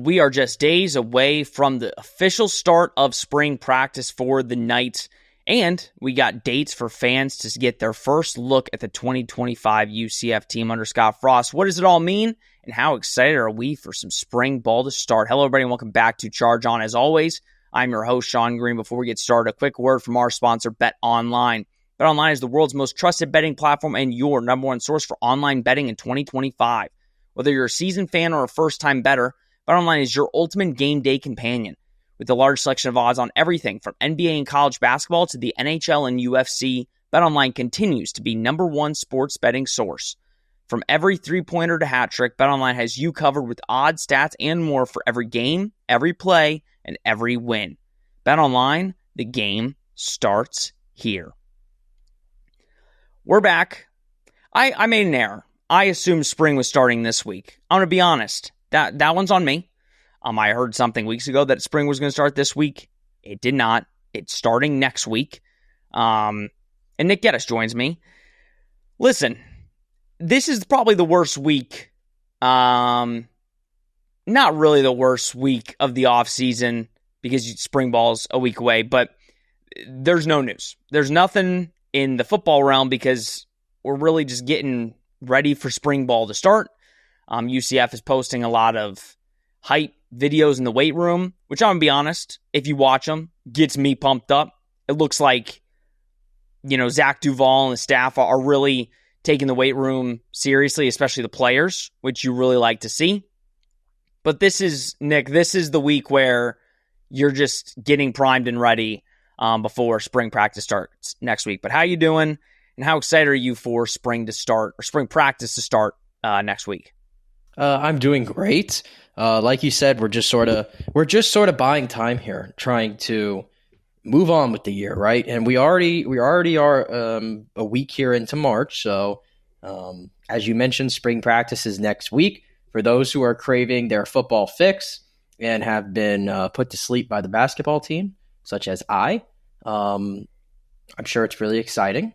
We are just days away from the official start of spring practice for the Knights, and we got dates for fans to get their first look at the 2025 UCF team under Scott Frost. What does it all mean, and how excited are we for some spring ball to start? Hello, everybody, and welcome back to Charge On. As always, I'm your host, Sean Green. Before we get started, a quick word from our sponsor, Bet Online. Bet Online is the world's most trusted betting platform and your number one source for online betting in 2025. Whether you're a seasoned fan or a first-time bettor, BetOnline is your ultimate game day companion. With a large selection of odds on everything from NBA and college basketball to the NHL and UFC, BetOnline continues to be number one sports betting source. From every three-pointer to hat trick, BetOnline has you covered with odds, stats, and more for every game, every play, and every win. BetOnline, the game starts here. We're back. I made an error. I assumed spring was starting this week. I'm going to be honest. That one's on me. I heard something weeks ago that spring was going to start this week. It did not. It's starting next week. And Nick Geddes joins me. Listen, this is probably the worst week. Not really the worst week of the offseason because spring ball's a week away, but there's no news. There's nothing in the football realm because we're really just getting ready for spring ball to start. UCF is posting a lot of hype videos in the weight room, which I'm going to be honest, if you watch them, gets me pumped up. It looks like, Zach Duval and the staff are really taking the weight room seriously, especially the players, which you really like to see. But this is the week where you're just getting primed and ready before spring practice starts next week. But how you doing, and how excited are you for spring practice to start next week? I'm doing great. Like you said, we're just sort of buying time here, trying to move on with the year, right? And we already are a week here into March. So, as you mentioned, spring practice is next week. For those who are craving their football fix and have been put to sleep by the basketball team, such as I'm sure it's really exciting.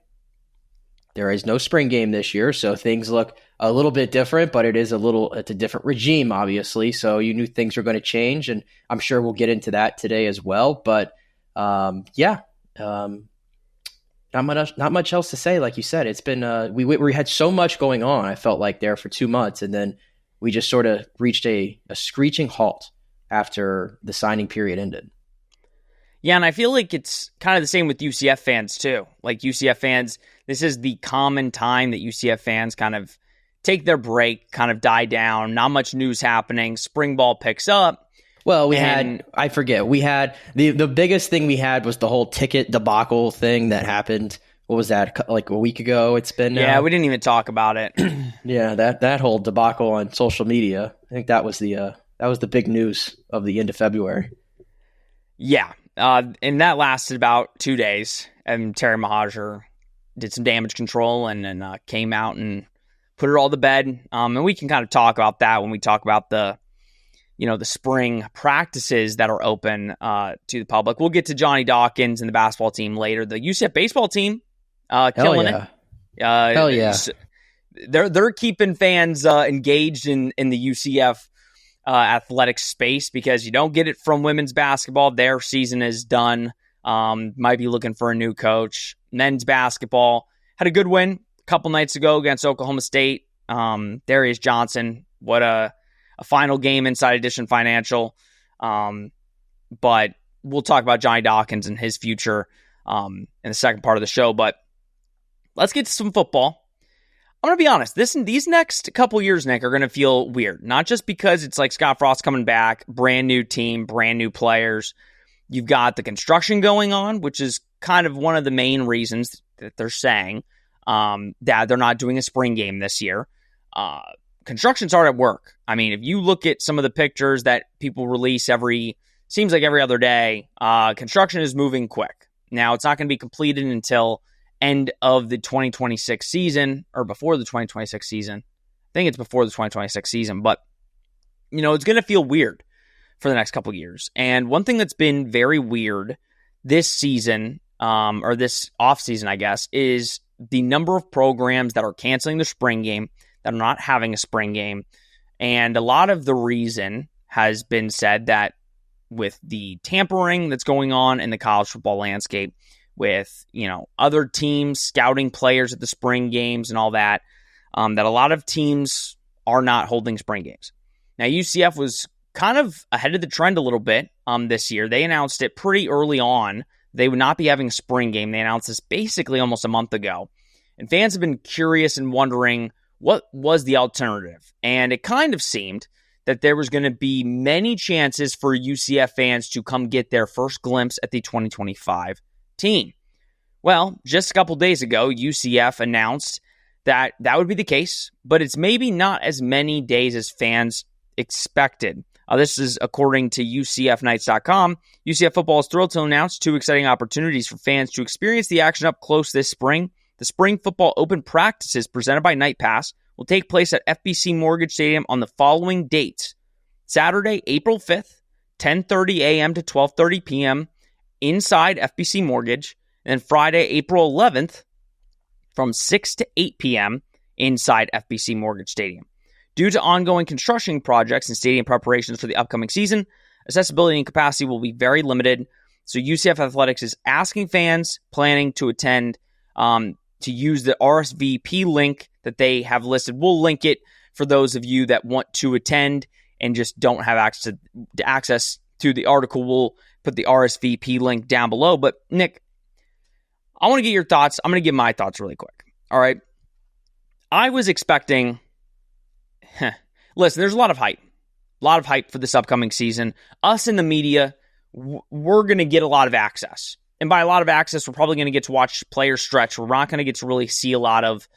There is no spring game this year, so things look a little bit different, but it's a different regime, obviously. So you knew things were going to change, and I'm sure we'll get into that today as well. But not much else to say. Like you said, it's been we had so much going on. I felt like there for 2 months, and then we just sort of reached a screeching halt after the signing period ended. Yeah, and I feel like it's kind of the same with UCF fans too. Like UCF fans, this is the common time that UCF fans kind of take their break, kind of die down. Not much news happening. Spring ball picks up. Well, we had the biggest thing we had was the whole ticket debacle thing that happened. What was that, like a week ago? It's been now? Yeah, we didn't even talk about it. Yeah, that whole debacle on social media. I think that was the big news of the end of February. Yeah. And that lasted about 2 days. And Terry Mahajer did some damage control and then came out and put it all to bed. And we can kind of talk about that when we talk about the spring practices that are open to the public. We'll get to Johnny Dawkins and the basketball team later. The UCF baseball team, killing it. Hell yeah. They're keeping fans engaged in the UCF athletic space because you don't get it from women's basketball. Their season is done. Might be looking for a new coach. Men's basketball had a good win a couple nights ago against Oklahoma State. Darius Johnson, what a final game inside Edition Financial. But we'll talk about Johnny Dawkins and his future in the second part of the show. But let's get to some football. I'm going to be honest, these next couple years, Nick, are going to feel weird. Not just because it's like Scott Frost coming back, brand new team, brand new players. You've got the construction going on, which is kind of one of the main reasons that they're saying that they're not doing a spring game this year. Construction's hard at work. I mean, if you look at some of the pictures that people release seems like every other day, construction is moving quick. Now, it's not going to be completed until end of the 2026 season or before the 2026 season. I think it's before the 2026 season, but it's going to feel weird for the next couple of years. And one thing that's been very weird this season, or this off season, I guess, is the number of programs that are canceling the spring game, that are not having a spring game. And a lot of the reason has been said that with the tampering that's going on in the college football landscape, with other teams scouting players at the spring games and all that, that a lot of teams are not holding spring games. Now, UCF was kind of ahead of the trend a little bit this year. They announced it pretty early on. They would not be having a spring game. They announced this basically almost a month ago. And fans have been curious and wondering what was the alternative. And it kind of seemed that there was going to be many chances for UCF fans to come get their first glimpse at the 2025 team. Well, just a couple days ago, UCF announced that would be the case, but it's maybe not as many days as fans expected. This is according to UCFnights.com. UCF football is thrilled to announce two exciting opportunities for fans to experience the action up close this spring. The spring football open practices presented by Night Pass will take place at FBC Mortgage Stadium on the following dates. Saturday, April 5th, 10:30 a.m. to 12:30 p.m. inside FBC Mortgage, and then Friday, April 11th, from 6 to 8 p.m. inside FBC Mortgage Stadium. Due to ongoing construction projects and stadium preparations for the upcoming season, accessibility and capacity will be very limited. So UCF Athletics is asking fans planning to attend to use the RSVP link that they have listed. We'll link it for those of you that want to attend and just don't have access to the article. We'll put the RSVP link down below. But Nick, I want to get your thoughts. I'm going to give my thoughts really quick. All right. I was expecting... Listen, there's a lot of hype for this upcoming season. Us in the media, we're going to get a lot of access. And by a lot of access, we're probably going to get to watch players stretch. We're not going to get to really see a lot of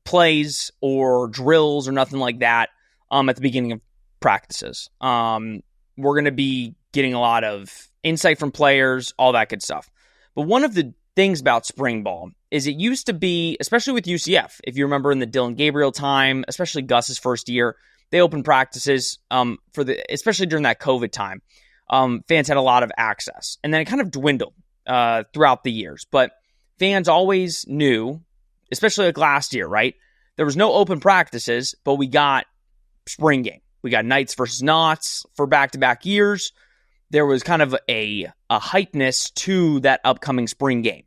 plays or drills or nothing like that at the beginning of practices. We're going to be getting a lot of insight from players, all that good stuff. But one of the things about spring ball is it used to be, especially with UCF, if you remember in the Dylan Gabriel time, especially Gus's first year, they opened practices especially during that COVID time. Fans had a lot of access, and then it kind of dwindled throughout the years. But fans always knew, especially like last year, right? There was no open practices, but we got spring game. We got Knights versus Knots for back-to-back years. There was kind of a hypeness to that upcoming spring game.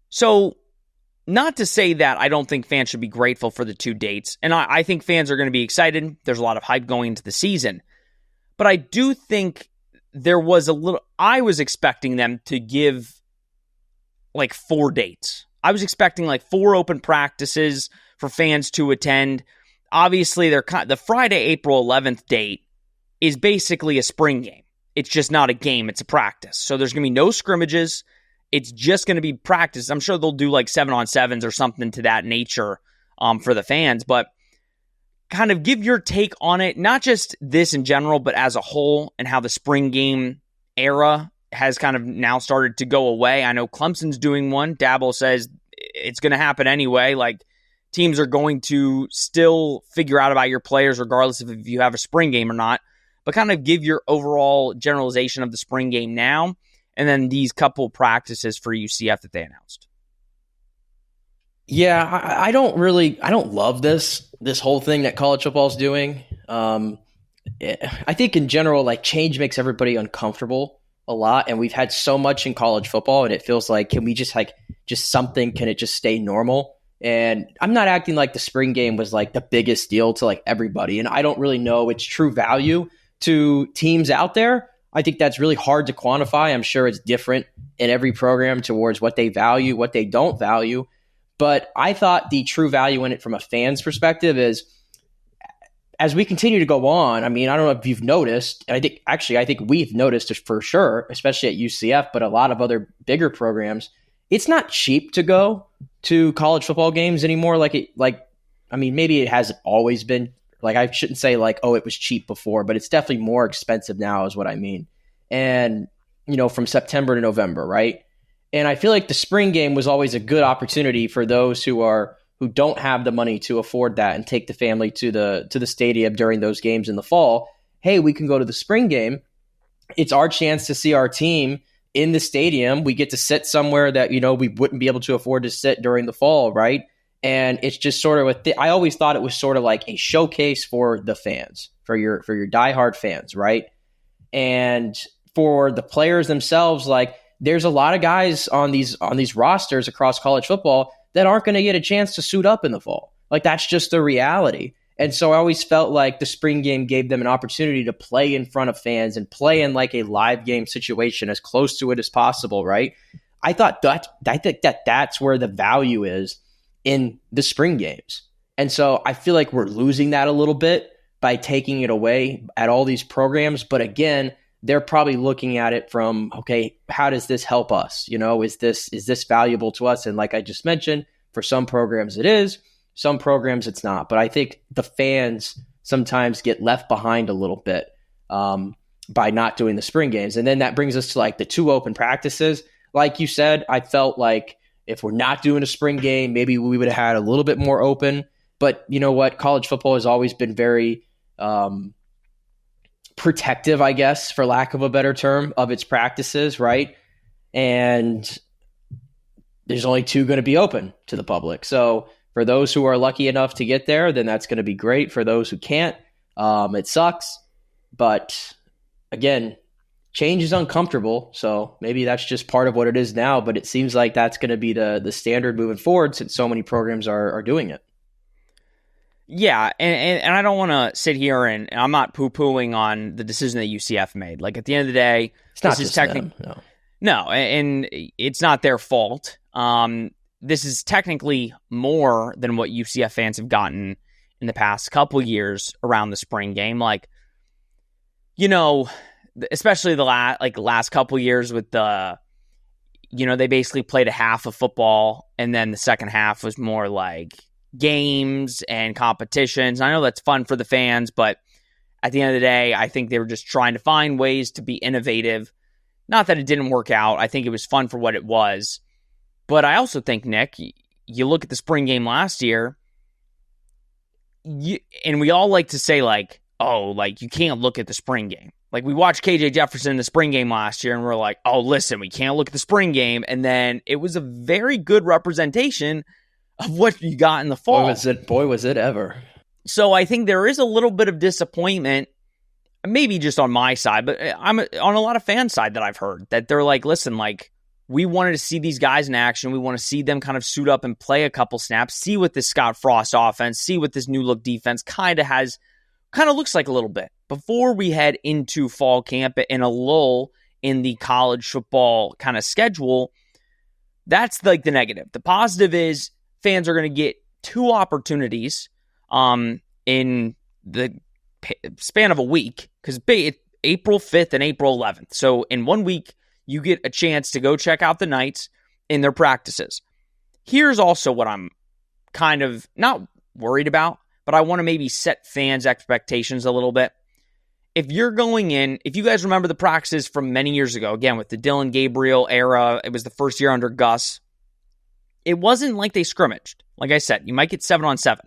So, not to say that I don't think fans should be grateful for the two dates, and I think fans are going to be excited. There's a lot of hype going into the season. But I do think there was I was expecting them to give like 4 dates. I was expecting like 4 open practices for fans to attend. Obviously, the Friday, April 11th date is basically a spring game. It's just not a game, it's a practice. So there's going to be no scrimmages. It's just going to be practice. I'm sure they'll do like 7-on-7s or something to that nature for the fans. But kind of give your take on it, not just this in general, but as a whole, and how the spring game era has kind of now started to go away. I know Clemson's doing one. Dabble says it's going to happen anyway. Like, teams are going to still figure out about your players regardless of if you have a spring game or not. But kind of give your overall generalization of the spring game now, and then these couple practices for UCF that they announced. Yeah, I don't love this whole thing that college football is doing. I think in general, like, change makes everybody uncomfortable a lot, and we've had so much in college football, and it feels like, can we just can it just stay normal? And I'm not acting like the spring game was like the biggest deal to like everybody, and I don't really know its true value to teams out there. I think that's really hard to quantify. I'm sure it's different in every program towards what they value, what they don't value. But I thought the true value in it from a fan's perspective is, as we continue to go on, I mean, I don't know if you've noticed, I think we've noticed for sure, especially at UCF, but a lot of other bigger programs, it's not cheap to go to college football games anymore. Maybe it hasn't always been. Like, I shouldn't say like, oh, it was cheap before, but it's definitely more expensive now is what I mean. And, from September to November, right? And I feel like the spring game was always a good opportunity for those who don't have the money to afford that and take the family to the stadium during those games in the fall. Hey, we can go to the spring game. It's our chance to see our team in the stadium. We get to sit somewhere that, we wouldn't be able to afford to sit during the fall, right? And it's just sort of I always thought it was sort of like a showcase for the fans, for your diehard fans, right? And for the players themselves, like there's a lot of guys on these rosters across college football that aren't going to get a chance to suit up in the fall. Like that's just the reality. And so I always felt like the spring game gave them an opportunity to play in front of fans and play in like a live game situation as close to it as possible, right? I think that's where the value is in the spring games. And so I feel like we're losing that a little bit by taking it away at all these programs. But again, they're probably looking at it from, okay, how does this help us? You know, is this valuable to us? And like I just mentioned, for some programs it is, some programs it's not. But I think the fans sometimes get left behind a little bit by not doing the spring games. And then that brings us to like the 2 open practices. Like you said, I felt like if we're not doing a spring game, maybe we would have had a little bit more open. But you know what? College football has always been very protective, I guess, for lack of a better term, of its practices, right? And there's only 2 going to be open to the public. So for those who are lucky enough to get there, then that's going to be great. For those who can't, it sucks. But again, change is uncomfortable. So maybe that's just part of what it is now. But it seems like that's going to be the standard moving forward since so many programs are doing it. Yeah, and I don't want to sit here and I'm not poo-pooing on the decision that UCF made. Like at the end of the day, it's not just them. No, and it's not their fault. This is technically more than what UCF fans have gotten in the past couple years around the spring game. Like, you know, especially the last couple years with the, you know, they basically played a half of football and then the second half was more like games and competitions. I know that's fun for the fans, but at the end of the day, I think they were just trying to find ways to be innovative. Not that it didn't work out. I think it was fun for what it was. But I also think, Nick, you look at the spring game last year, and we all like to say, like, oh, like, you can't look at the spring game. Like, we watched KJ Jefferson in the spring game last year, and we're like, oh, listen, we can't look at the spring game. And then it was a very good representation of what you got in the fall. Boy, was it ever. So I think there is a little bit of disappointment, maybe just on my side, but I'm on a lot of fan side that I've heard that they're like, listen, like, we wanted to see these guys in action. We want to see them kind of suit up and play a couple snaps, see what this Scott Frost offense, see what this new look defense kind of looks like a little bit before we head into fall camp in a lull in the college football kind of schedule. That's like the negative. The positive is fans are going to get 2 opportunities in the span of a week, because April 5th and April 11th. So in 1 week, you get a chance to go check out the Knights in their practices. Here's also what I'm kind of not worried about, but I want to maybe set fans' expectations a little bit. If you're going in, if you guys remember the practices from many years ago, again, with the Dylan Gabriel era, it was the first year under Gus. It wasn't like they scrimmaged. Like I said, you might get 7-on-7.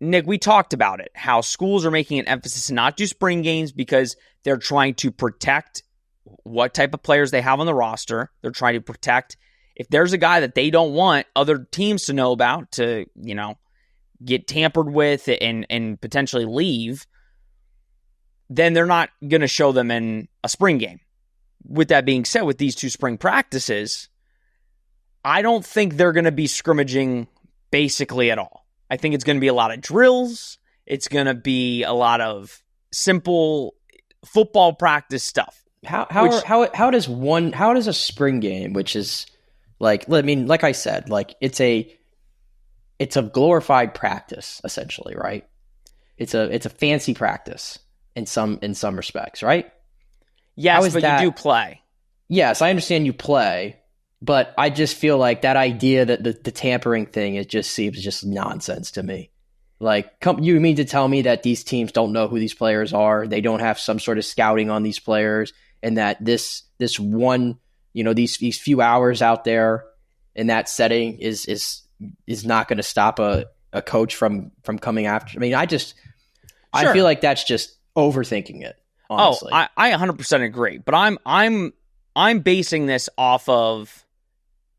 Nick, we talked about it, how schools are making an emphasis to not do spring games because they're trying to protect what type of players they have on the roster. They're trying to protect if there's a guy that they don't want other teams to know about to, you know, get tampered with and potentially leave, then they're not going to show them in a spring game. With that being said, with these 2 spring practices, I don't think they're going to be scrimmaging basically at all. I think it's going to be a lot of drills. It's going to be a lot of simple football practice stuff. How does a spring game, which is like, I mean, like I said, like it's a glorified practice essentially, right? It's a fancy practice in some respects, right? Yes, but you do play. Yes, I understand you play, but I just feel like that idea that the tampering thing, it just seems just nonsense to me. Like, you mean to tell me that these teams don't know who these players are? They don't have some sort of scouting on these players, and that this one, you know, these few hours out there in that setting is not going to stop a coach from coming after. I mean, I feel like that's just overthinking it, honestly. Oh, I 100% agree, but I'm basing this off of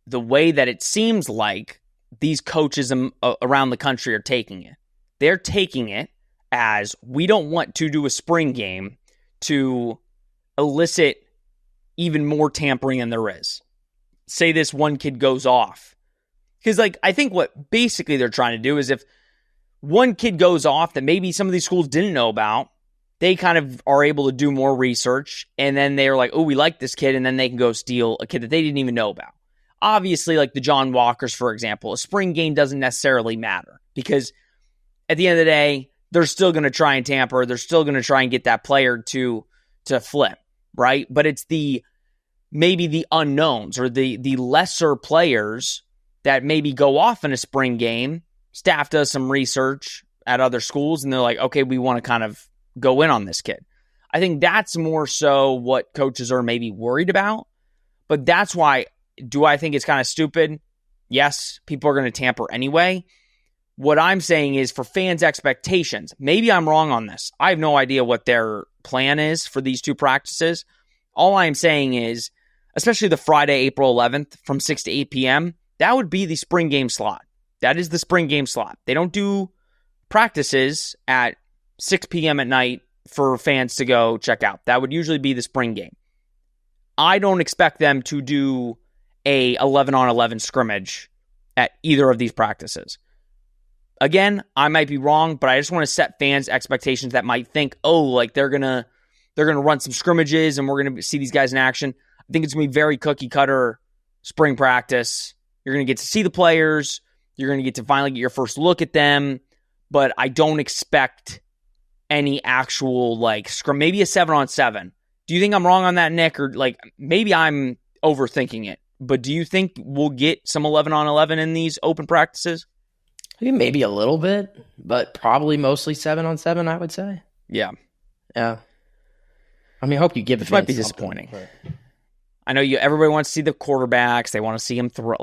the way that it seems like these coaches around the country are taking it. They're taking it as, we don't want to do a spring game to elicit even more tampering than there is. Say this one kid goes off. Because, like, I think what basically they're trying to do is, if one kid goes off that maybe some of these schools didn't know about, they kind of are able to do more research, and then they're like, oh, we like this kid, and then they can go steal a kid that they didn't even know about. Obviously, like the John Walkers, for example, a spring game doesn't necessarily matter, because at the end of the day, they're still going to try and tamper. They're still going to try and get that player to flip, right? But it's maybe the unknowns or the lesser players that maybe go off in a spring game. Staff does some research at other schools, and they're like, okay, we want to kind of go in on this kid. I think that's more so what coaches are maybe worried about. But that's why, do I think it's kind of stupid? Yes, people are going to tamper anyway. What I'm saying is, for fans' expectations, maybe I'm wrong on this. I have no idea what their plan is for these two practices. All I'm saying is, especially the Friday, April 11th from 6 to 8 p.m., that would be the spring game slot. That is the spring game slot. They don't do practices at 6 p.m. at night for fans to go check out. That would usually be the spring game. I don't expect them to do a 11-on-11 scrimmage at either of these practices. Again, I might be wrong, but I just want to set fans' expectations that might think, oh, like they're gonna run some scrimmages and we're gonna see these guys in action. I think it's gonna be very cookie cutter spring practice. You're gonna get to see the players. You're gonna get to finally get your first look at them. But I don't expect any actual maybe a 7-on-7. Do you think I'm wrong on that, Nick? Or maybe I'm overthinking it. But do you think we'll get some 11-on-11 in these open practices? Maybe a little bit, but probably mostly 7-on-7, I would say. Yeah. I mean, I hope you give it. Might be disappointing. But I know everybody wants to see the quarterbacks. They want to see them throw.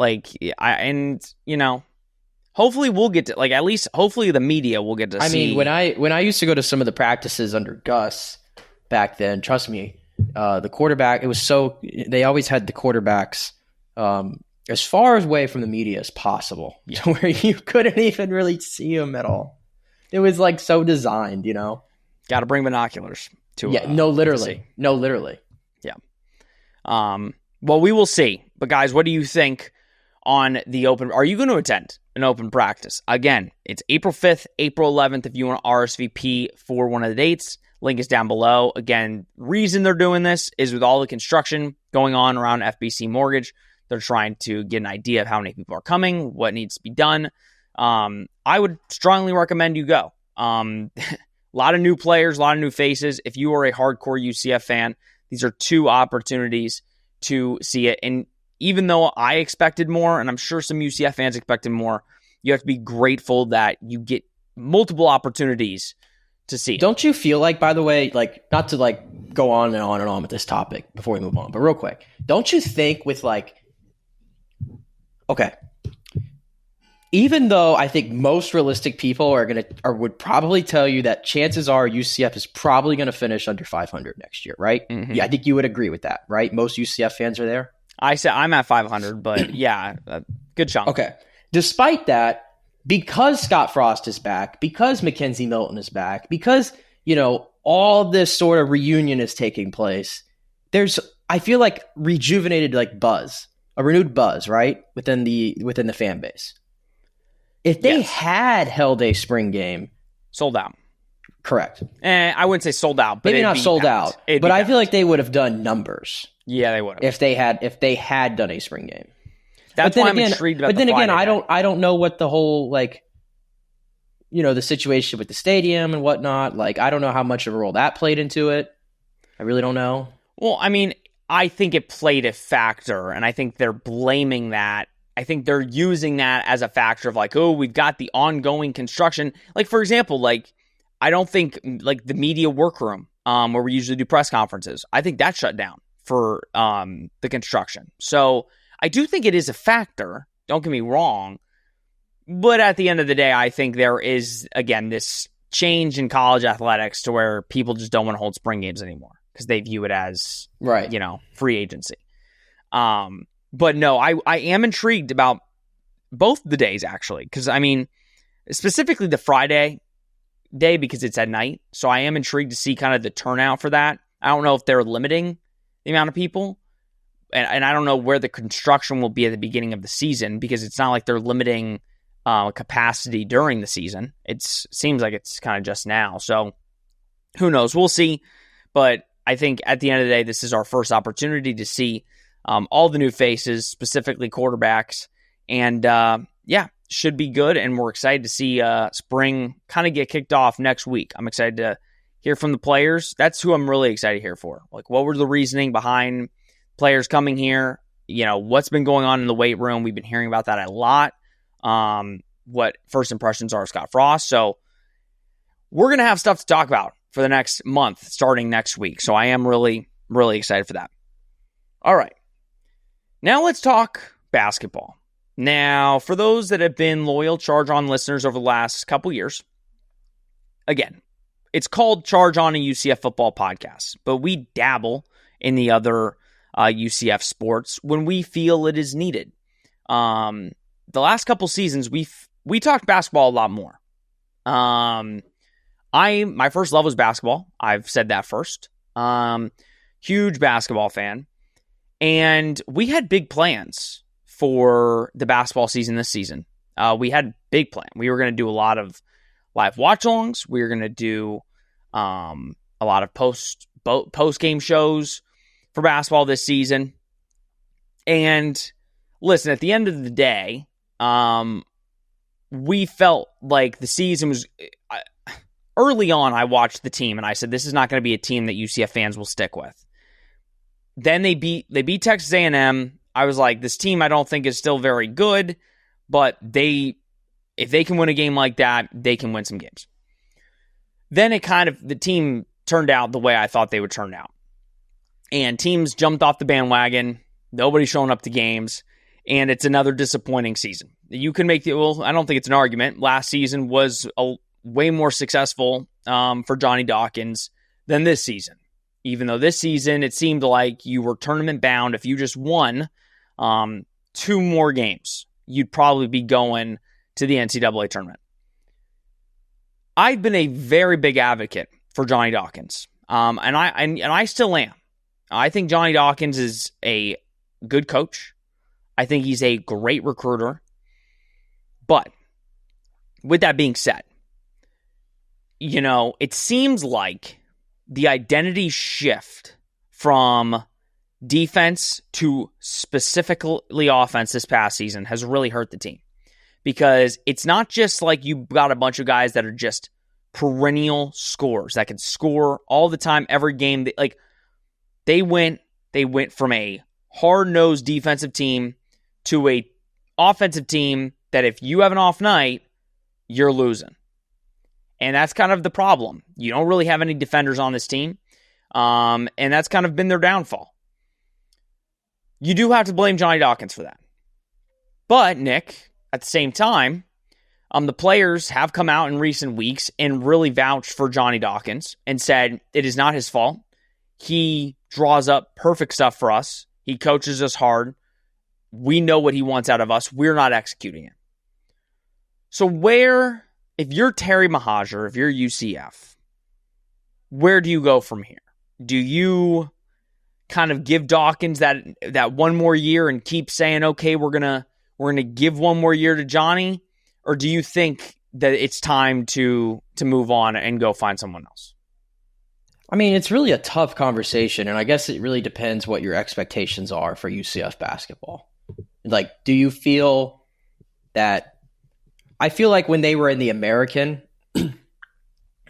Hopefully we'll get to at least hopefully the media will get to see. I mean, when I used to go to some of the practices under Gus back then, trust me, the quarterback, they always had the quarterbacks as far away from the media as possible, to where you couldn't even really see them at all. It was so designed, Got to bring binoculars to. Yeah, no, literally. Yeah. Well, we will see. But guys, what do you think on the open? Are you going to attend an open practice? Again, it's April 5th, April 11th. If you want to RSVP for one of the dates, link is down below. Again, reason they're doing this is with all the construction going on around FBC Mortgage. They're trying to get an idea of how many people are coming, what needs to be done. I would strongly recommend you go. A lot of new players, a lot of new faces. If you are a hardcore UCF fan, these are two opportunities to see it. And even though I expected more, and I'm sure some UCF fans expected more, you have to be grateful that you get multiple opportunities to see it. Don't you feel by the way, not to go on and on and on with this topic before we move on, but real quick, don't you think with okay, even though I think most realistic people would probably tell you that chances are UCF is probably going to finish under 500 next year, right? Mm-hmm. Yeah, I think you would agree with that, right? Most UCF fans are there. I said I'm at 500, but yeah, good chunk. Okay. Despite that, because Scott Frost is back, because Mackenzie Milton is back, because all this sort of reunion is taking place, I feel rejuvenated buzz. A renewed buzz, right, within the fan base. If they had held a spring game, sold out, correct? I wouldn't say sold out, but maybe not sold out. But I feel like they would have done numbers. Yeah, they would have if they had done a spring game. That's why I'm intrigued about. But then again, I don't know what the whole the situation with the stadium and whatnot. I don't know how much of a role that played into it. I really don't know. Well, I mean, I think it played a factor, and I think they're blaming that. I think they're using that as a factor of oh, we've got the ongoing construction. For example, I don't think the media workroom where we usually do press conferences, I think that shut down for the construction. So I do think it is a factor. Don't get me wrong. But at the end of the day, I think there is, again, this change in college athletics to where people just don't want to hold spring games anymore, because they view it as, free agency. But no, I am intrigued about both the days actually, because I mean, specifically the Friday day because it's at night. So I am intrigued to see kind of the turnout for that. I don't know if they're limiting the amount of people, and I don't know where the construction will be at the beginning of the season because it's not like they're limiting capacity during the season. It seems like it's kind of just now. So who knows? We'll see. But I think at the end of the day, this is our first opportunity to see all the new faces, specifically quarterbacks. And should be good. And we're excited to see spring kind of get kicked off next week. I'm excited to hear from the players. That's who I'm really excited to hear for. Like, what were the reasoning behind players coming here? You know, what's been going on in the weight room? We've been hearing about that a lot. What first impressions are of Scott Frost. So we're going to have stuff to talk about for the next month, starting next week. So I am really, really excited for that. All right. Now let's talk basketball. Now, for those that have been loyal Charge On listeners over the last couple years, again, it's called Charge On, a UCF football podcast, but we dabble in the other UCF sports when we feel it is needed. The last couple seasons, we talked basketball a lot more. My first love was basketball. I've said that first. Huge basketball fan. And we had big plans for the basketball season this season. We had big plan. We were going to do a lot of live watch-alongs. We were going to do a lot of post-game shows for basketball this season. And listen, at the end of the day, we felt like the season was... Early on, I watched the team, and I said, this is not going to be a team that UCF fans will stick with. Then they beat Texas A&M. I was like, this team I don't think is still very good, but if they can win a game like that, they can win some games. Then the team turned out the way I thought they would turn out. And teams jumped off the bandwagon. Nobody's showing up to games. And it's another disappointing season. You can make I don't think it's an argument. Last season was way more successful for Johnny Dawkins than this season. Even though this season, it seemed like you were tournament bound. If you just won 2 more games, you'd probably be going to the NCAA tournament. I've been a very big advocate for Johnny Dawkins, and I still am. I think Johnny Dawkins is a good coach. I think he's a great recruiter. But with that being said, you know, it seems like the identity shift from defense to specifically offense this past season has really hurt the team. Because it's not just like you got a bunch of guys that are just perennial scorers that can score all the time, every game. They went from a hard-nosed defensive team to a offensive team that if you have an off night, you're losing. And that's kind of the problem. You don't really have any defenders on this team. And that's kind of been their downfall. You do have to blame Johnny Dawkins for that. But, Nick, at the same time, the players have come out in recent weeks and really vouched for Johnny Dawkins and said it is not his fault. He draws up perfect stuff for us. He coaches us hard. We know what he wants out of us. We're not executing it. So if you're Terry Mahajer, if you're UCF, where do you go from here? Do you kind of give Dawkins that one more year and keep saying, okay, we're gonna give one more year to Johnny? Or do you think that it's time to move on and go find someone else? I mean, it's really a tough conversation, and I guess it really depends what your expectations are for UCF basketball. Like, do you feel that... I feel like when they were in the American,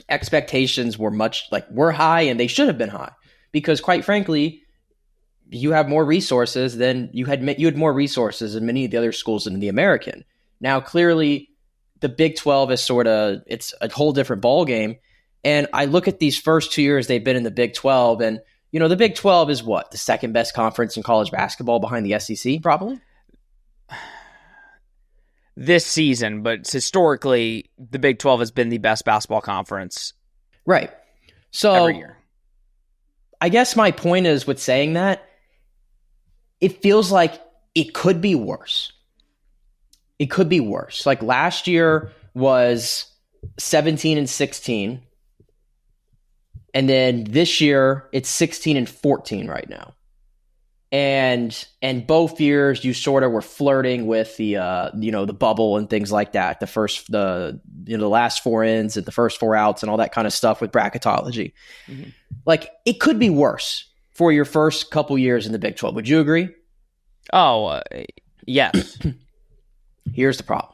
expectations were high, and they should have been high. Because quite frankly, you have more resources than you had more resources than many of the other schools in the American. Now, clearly, the Big 12 is it's a whole different ballgame. And I look at these first 2 years they've been in the Big 12, and the Big 12 is what? The second best conference in college basketball behind the SEC, probably? This season, but historically, the Big 12 has been the best basketball conference. Right. So every year. I guess my point is with saying that, it feels like it could be worse. it could be worse. Like last year was 17-16. And then this year it's 16-14 right now. And both years you sort of were flirting with the the bubble and things like that. The last 4 ins and the first 4 outs and all that kind of stuff with bracketology. Mm-hmm. Like it could be worse for your first couple years in the Big 12. Would you agree? Oh, yes. Here's the problem.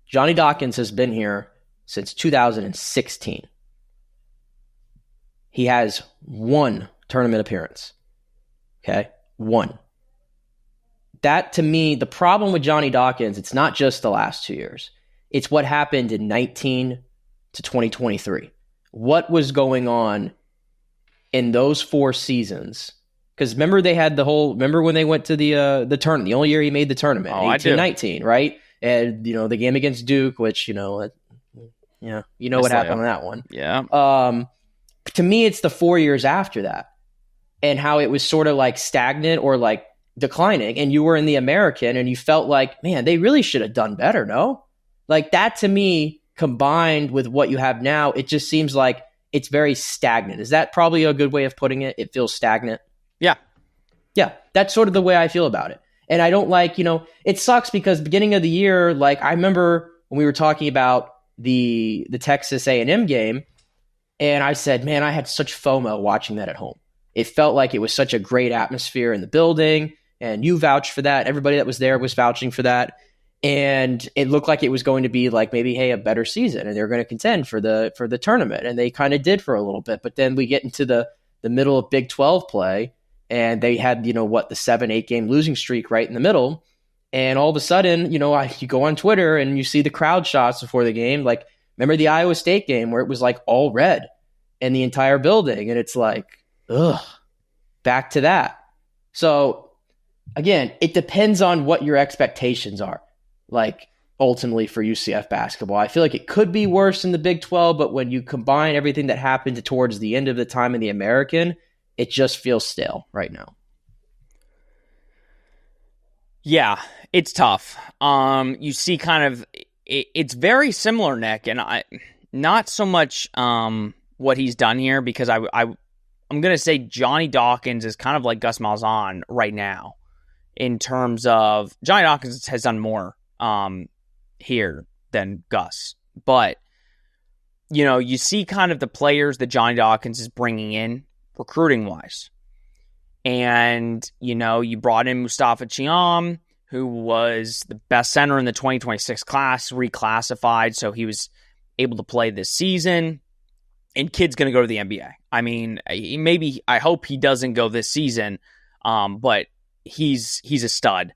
Johnny Dawkins has been here since 2016. He has 1 tournament appearance. Okay? 1. That, to me, the problem with Johnny Dawkins, it's not just the last 2 years. It's what happened in 19 to 2023. What was going on in those 4 seasons? Because remember remember when they went to the tournament, the only year he made the tournament, 18-19, right? And, the game against Duke, which, what happened on that one. Yeah. To me, it's the 4 years after that and how it was sort of like stagnant or like declining. And you were in the American and you felt like, man, they really should have done better, no? Like that to me, combined with what you have now, it just seems like it's very stagnant. Is that probably a good way of putting it? It feels stagnant. Yeah. Yeah, that's sort of the way I feel about it. And I don't like, it sucks because beginning of the year, like I remember when we were talking about the Texas A&M game, and I said, man, I had such FOMO watching that at home. It felt like it was such a great atmosphere in the building, and you vouched for that. Everybody that was there was vouching for that. And it looked like it was going to be like maybe, hey, a better season, and they're going to contend for the tournament. And they kind of did for a little bit. But then we get into the middle of Big 12 play, and they had, the 7-8 game losing streak right in the middle. And all of a sudden, you go on Twitter and you see the crowd shots before the game. Like, remember the Iowa State game where it was like all red in the entire building? And it's like, ugh, back to that. So again, it depends on what your expectations are. Like ultimately for UCF basketball, I feel like it could be worse in the Big 12, but when you combine everything that happened towards the end of the time in the American, it just feels stale right now. Yeah, it's tough. You see kind of, it's very similar, Nick, and not so much what he's done here, because I'm going to say Johnny Dawkins is kind of like Gus Malzahn right now in terms of Johnny Dawkins has done more here than Gus. But, you see kind of the players that Johnny Dawkins is bringing in recruiting-wise. And, you brought in Mustafa Chiam, who was the best center in the 2026 class, reclassified, so he was able to play this season. And kid's going to go to the NBA. I mean, I hope he doesn't go this season, but he's a stud.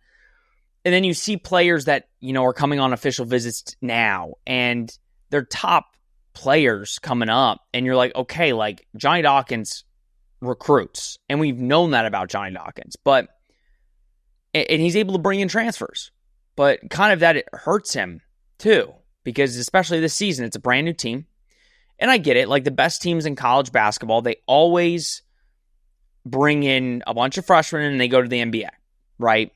And then you see players that, are coming on official visits now, and they're top players coming up, and you're like, okay, like Johnny Dawkins recruits, and we've known that about Johnny Dawkins, and he's able to bring in transfers, but kind of that it hurts him too, because especially this season, it's a brand new team. And I get it, like the best teams in college basketball, they always bring in a bunch of freshmen and they go to the NBA, right?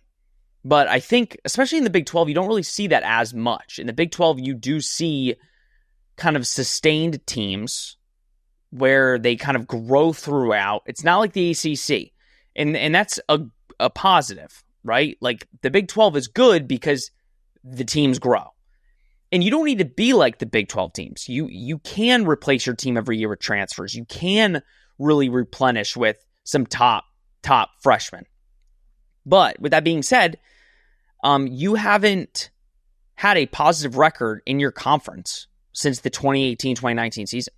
But I think, especially in the Big 12, you don't really see that as much. In the Big 12, you do see kind of sustained teams where they kind of grow throughout. It's not like the ACC. And that's a positive, right? Like the Big 12 is good because the teams grow. And you don't need to be like the Big 12 teams. You can replace your team every year with transfers. You can really replenish with some top freshmen. But with that being said, you haven't had a positive record in your conference since the 2018-2019 season.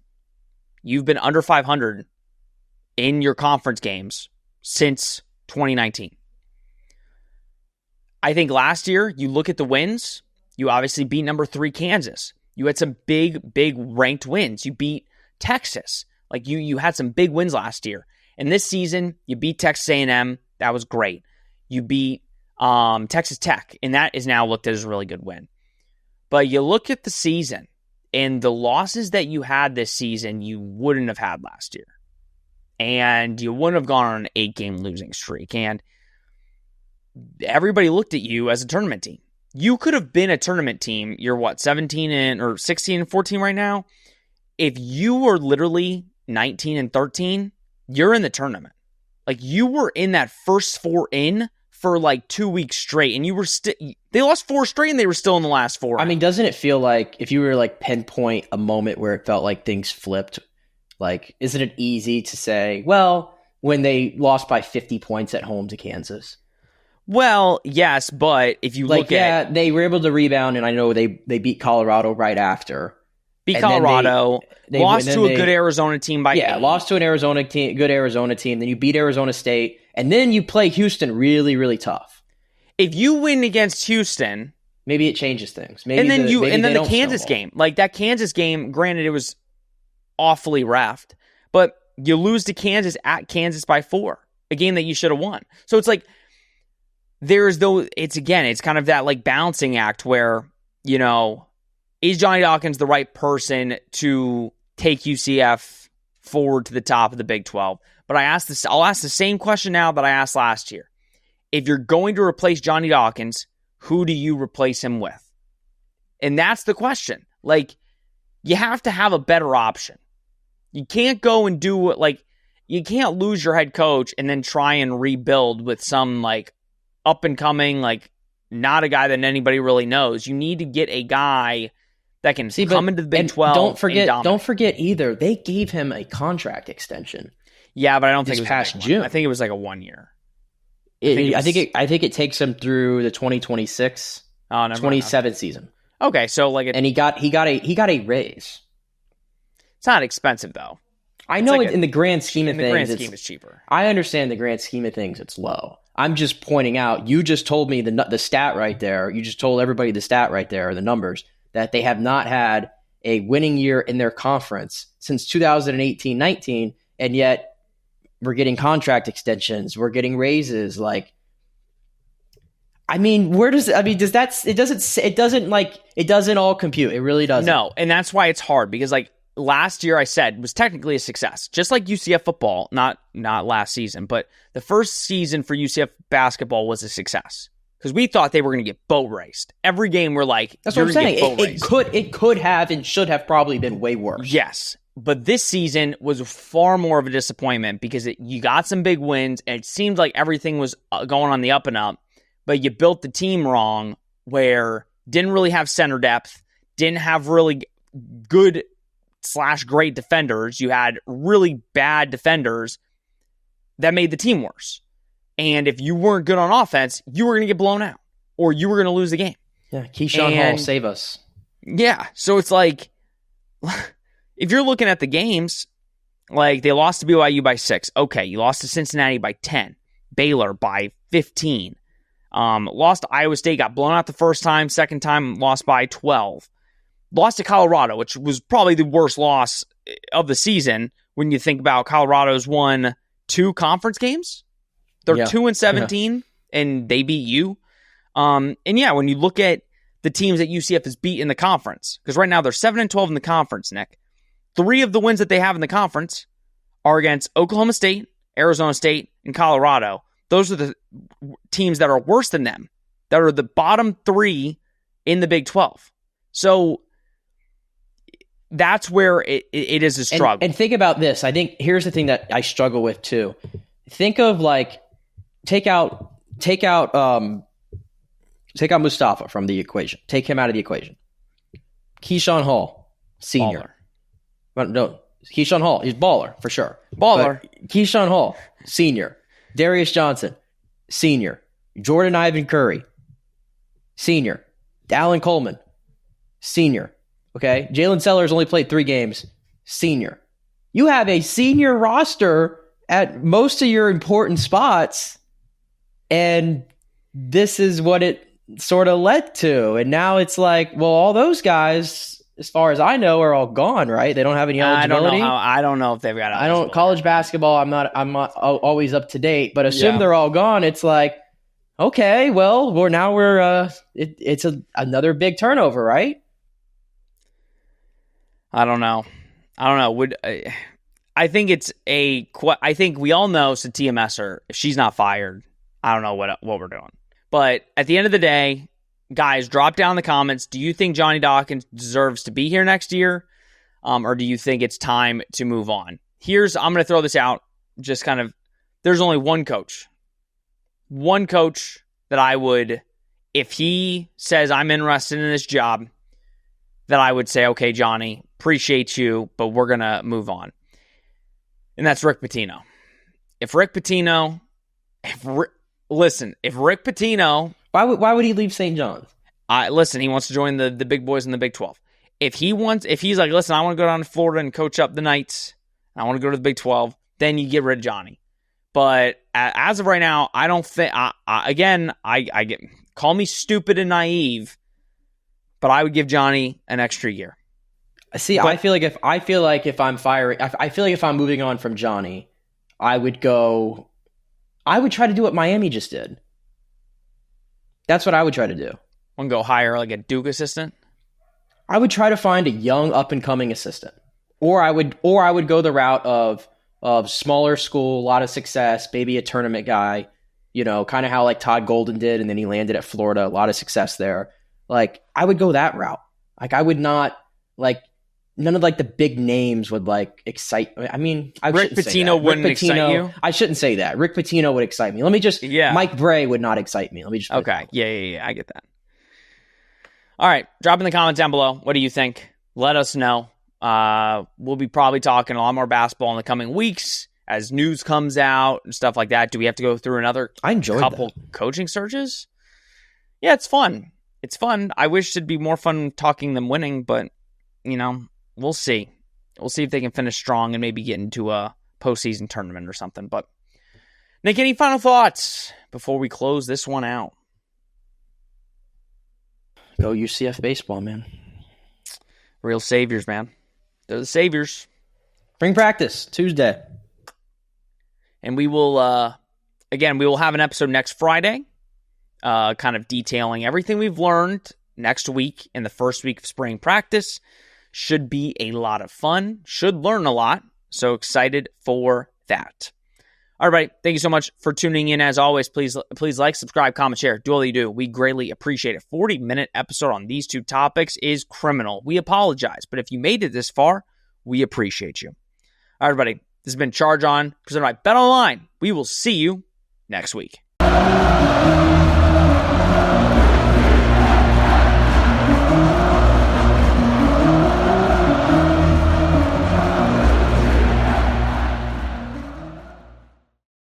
You've been under 500 in your conference games since 2019. I think last year, you look at the wins, you obviously beat number 3 Kansas. You had some big ranked wins. You beat Texas. Like you had some big wins last year. And this season, you beat Texas A&M. That was great. You beat Texas Tech, and that is now looked at as a really good win. But you look at the season, and the losses that you had this season, you wouldn't have had last year. And you wouldn't have gone on an 8-game losing streak. And everybody looked at you as a tournament team. you could have been a tournament team. You're what, 17 or 16 and 14 right now? If you were literally 19 and 13, you're in the tournament. Like, you were in that first 4 in for like 2 weeks straight, and you were they lost 4 straight and they were still in the last 4. I mean, doesn't it feel like if you were like pinpoint a moment where it felt like things flipped, like, isn't it easy to say, well, when they lost by 50 points at home to Kansas? Well, yes, but if you look at... they were able to rebound, and I know they beat Colorado right after. Beat Colorado, lost to a good Arizona team by 8. Lost to an Arizona team, good Arizona team. Then you beat Arizona State, and then you play Houston really, really tough. If you win against Houston, maybe it changes things. Maybe the Kansas game, like that Kansas game, granted it was awfully reffed, but you lose to Kansas at Kansas by 4, a game that you should have won. So it's like it's kind of that like balancing act where, you know, is Johnny Dawkins the right person to take UCF forward to the top of the Big 12? But I'll ask the same question now that I asked last year. If you're going to replace Johnny Dawkins, who do you replace him with? And that's the question. Like, you have to have a better option. You can't go and you can't lose your head coach and then try and rebuild with some like up and coming, like not a guy that anybody really knows. You need to get a guy that can come into the Big 12. Don't forget either. They gave him a contract extension. Yeah, but I don't think it was past June. I think it was like a 1 year. I think it takes him through the 2026, 27 season. Okay, so and he got a raise. It's not expensive though. I know in the grand scheme of things, the grand scheme is cheaper. I understand the grand scheme of things, it's low. I'm just pointing out. You just told me the stat right there. You just told everybody the stat right there, the numbers, that they have not had a winning year in their conference since 2018-19, and yet we're getting contract extensions, we're getting raises. Like, I mean, it doesn't all compute. It really doesn't. No, and that's why it's hard, because like last year I said was technically a success, just like UCF football, not last season, but the first season for UCF basketball was a success. Because we thought they were going to get boat raced. Every game we're like, that's what I'm saying. It could have and should have probably been way worse. Yes. But this season was far more of a disappointment because you got some big wins and it seemed like everything was going on the up and up, but you built the team wrong, where didn't really have center depth, didn't have really good / great defenders. You had really bad defenders that made the team worse. And if you weren't good on offense, you were going to get blown out or you were going to lose the game. Yeah, Keyshawn Hall, save us. Yeah, so it's like, if you're looking at the games, like they lost to BYU by 6. Okay, you lost to Cincinnati by 10. Baylor by 15. Lost to Iowa State, got blown out the first time. Second time, lost by 12. Lost to Colorado, which was probably the worst loss of the season when you think about Colorado's won 2 conference games. They're 2-17, and they beat you. And yeah, when you look at the teams that UCF has beat in the conference, because right now they're 7-12 in the conference, Nick. 3 of the wins that they have in the conference are against Oklahoma State, Arizona State, and Colorado. Those are the teams that are worse than them, that are the bottom 3 in the Big 12. So that's where it is a struggle. And think about this. I think here's the thing that I struggle with too. Think of like, take out Mustafa from the equation. Take him out of the equation. Keyshawn Hall, senior. Well, no, Keyshawn Hall, he's baller for sure. Baller. But Keyshawn Hall, senior. Darius Johnson, senior. Jordan Ivan Curry, senior. Alan Coleman, senior. Okay, Jalen Sellers only played 3 games, senior. You have a senior roster at most of your important spots, and this is what it sort of led to. And now it's like, well, all those guys, as far as I know, are all gone, right? They don't have any eligibility. I don't know if they've got college basketball. I'm not always up to date, but assume they're all gone. It's like, okay, well, it's another big turnover, right? I don't know. I think I think we all know Satia Messer, if she's not fired, I don't know what we're doing. But at the end of the day, guys, drop down in the comments. Do you think Johnny Dawkins deserves to be here next year? Or do you think it's time to move on? I'm going to throw this out. Just kind of, there's only one coach that I would, if he says I'm interested in this job, that I would say, okay, Johnny, appreciate you, but we're going to move on. And that's Rick Pitino. If Rick Pitino, why would he leave St. John's? Listen, he wants to join the big boys in the Big 12. If he's like, listen, I want to go down to Florida and coach up the Knights, I want to go to the Big 12, then you get rid of Johnny. But as of right now, I don't think. I get, call me stupid and naive, but I would give Johnny an extra year. See, I feel like if I'm moving on from Johnny, I would try to do what Miami just did. That's what I would try to do. Want to go hire like a Duke assistant? I would try to find a young up and coming assistant, or I would go the route of smaller school, a lot of success, maybe a tournament guy, kind of how like Todd Golden did, and then he landed at Florida, a lot of success there. Like I would go that route. Like I would not like none of like the big names would like excite me. I mean, Rick Pitino wouldn't excite you. I shouldn't say that. Rick Pitino would excite me. Mike Bray would not excite me. Let me just okay. Yeah. I get that. All right, drop in the comments down below. What do you think? Let us know. We'll be probably talking a lot more basketball in the coming weeks as news comes out and stuff like that. Do we have to go through another couple coaching searches? Yeah, it's fun. It's fun. I wish it'd be more fun talking than winning, but, we'll see. We'll see if they can finish strong and maybe get into a postseason tournament or something. But, Nick, any final thoughts before we close this one out? Go UCF baseball, man. Real saviors, man. They're the saviors. Spring practice, Tuesday. And we will have an episode next Friday, kind of detailing everything we've learned next week in the first week of spring practice. Should be a lot of fun. Should learn a lot. So excited for that. All right, thank you so much for tuning in. As always, please like, subscribe, comment, share. Do all you do. We greatly appreciate it. 40-minute episode on these two topics is criminal. We apologize, but if you made it this far, we appreciate you. All right, everybody, this has been Charge On, presented by Bet Online. We will see you next week.